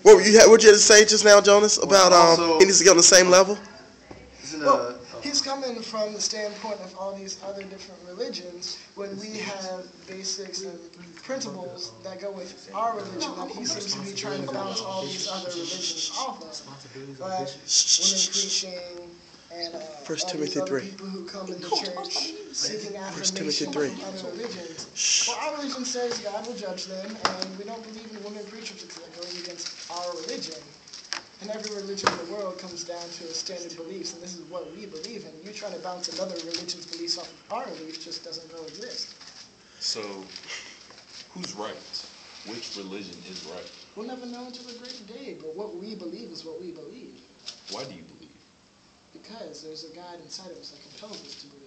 What you had to say just now, Jonas, about he needs to get on the same level? Well, he's coming from the standpoint of all these other different religions when we have basics and principles that go with our religion that he seems to be trying to bounce all these other religions off of. Like women preaching and all these other people who come into church seeking affirmation from other religions. Well, our religion says God will judge them, and we don't believe in women preachers because that goes against our religion. And every religion in the world comes down to a standard beliefs, and this is what we believe in. You trying to bounce another religion's beliefs off of our beliefs just doesn't coexist. So, who's right? Which religion is right? We'll never know until the great day, but what we believe is what we believe. Why do you believe? Because there's a God inside of us that compels us to believe.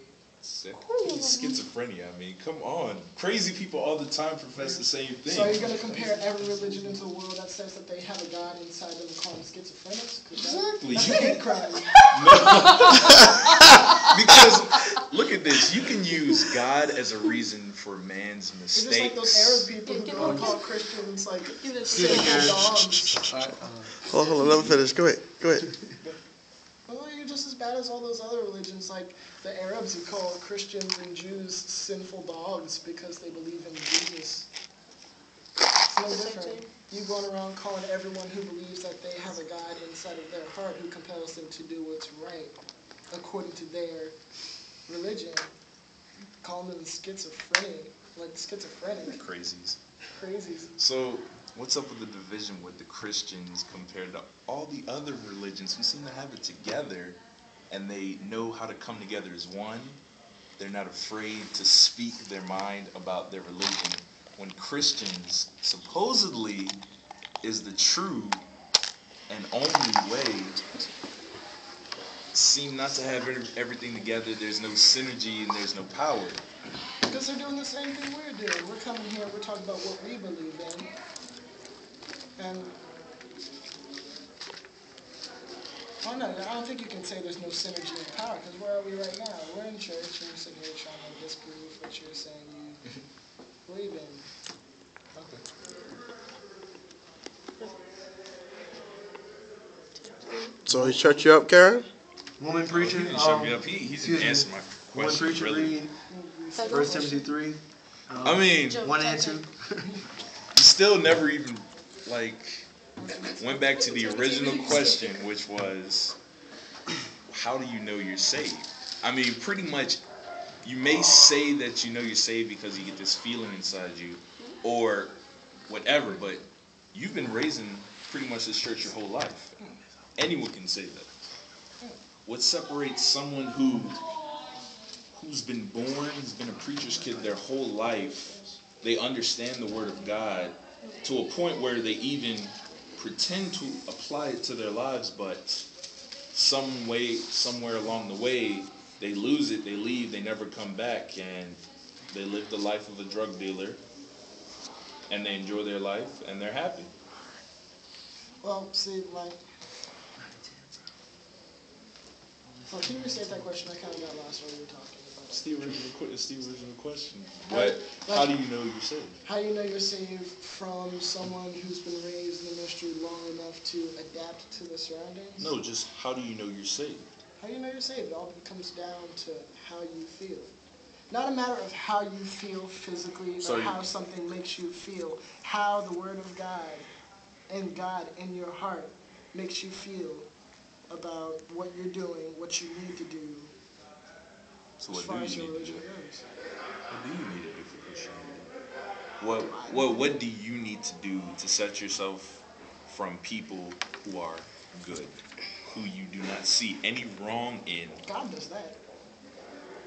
Schizophrenia, I mean, come on. Crazy people all the time profess the same thing. So you're going to compare every religion into a world that says that they have a God inside them and call them schizophrenics? Exactly. That's a hate crime. Because, look at this, you can use God as a reason for man's mistakes. It's just like those Arab people who go and call Christians like sinful dogs. Hold on, let me finish. Go ahead. Well, you're just as bad as all those other religions, like the Arabs who call Christians and Jews sinful dogs because they believe in Jesus. It's no different. You going around calling everyone who believes that they have a God inside of their heart who compels them to do what's right according to their religion, calling them schizophrenic. Crazies. Crazies. So, what's up with the division with the Christians compared to all the other religions who seem to have it together and they know how to come together as one? They're not afraid to speak their mind about their religion when Christians supposedly is the true and only way seem not to have everything together. There's no synergy and there's no power. Because they're doing the same thing we're doing. We're coming here, we're talking about what we believe in. And I don't think you can say there's no synergy and power, because where are we right now? We're in church and we're sitting here trying to disprove what you're saying you believe in. Okay. So he shut you up, Karen? Woman preacher. He didn't shut me up. He didn't answer my question. Woman preacher read 1 Timothy 3. I mean, 1 and 2. He still never even went back to the original question, which was, how do you know you're saved? I mean, pretty much, you may say that you know you're saved because you get this feeling inside you, or whatever, but you've been raised in pretty much this church your whole life. Anyone can say that. What separates someone who's been born, who's been a preacher's kid their whole life, they understand the Word of God to a point where they even pretend to apply it to their lives, but somewhere along the way, they lose it, they leave, they never come back, and they live the life of a drug dealer, and they enjoy their life, and they're happy. Well, see, well, can you restate that question? I kind of got lost while you were talking about it. It's the original question. How do you know you're saved? How do you know you're saved from someone who's been raised in the ministry long enough to adapt to the surroundings? No, just how do you know you're saved? How do you know you're saved? It all comes down to how you feel. Not a matter of how you feel physically or how something makes you feel. How the Word of God and God in your heart makes you feel about what you're doing, what you need to do. So what do you need to do? What do you need to do for Christianity? What do you need to do to set yourself from people who are good, who you do not see any wrong in? God does that.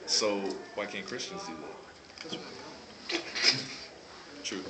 So why can't Christians do that? True.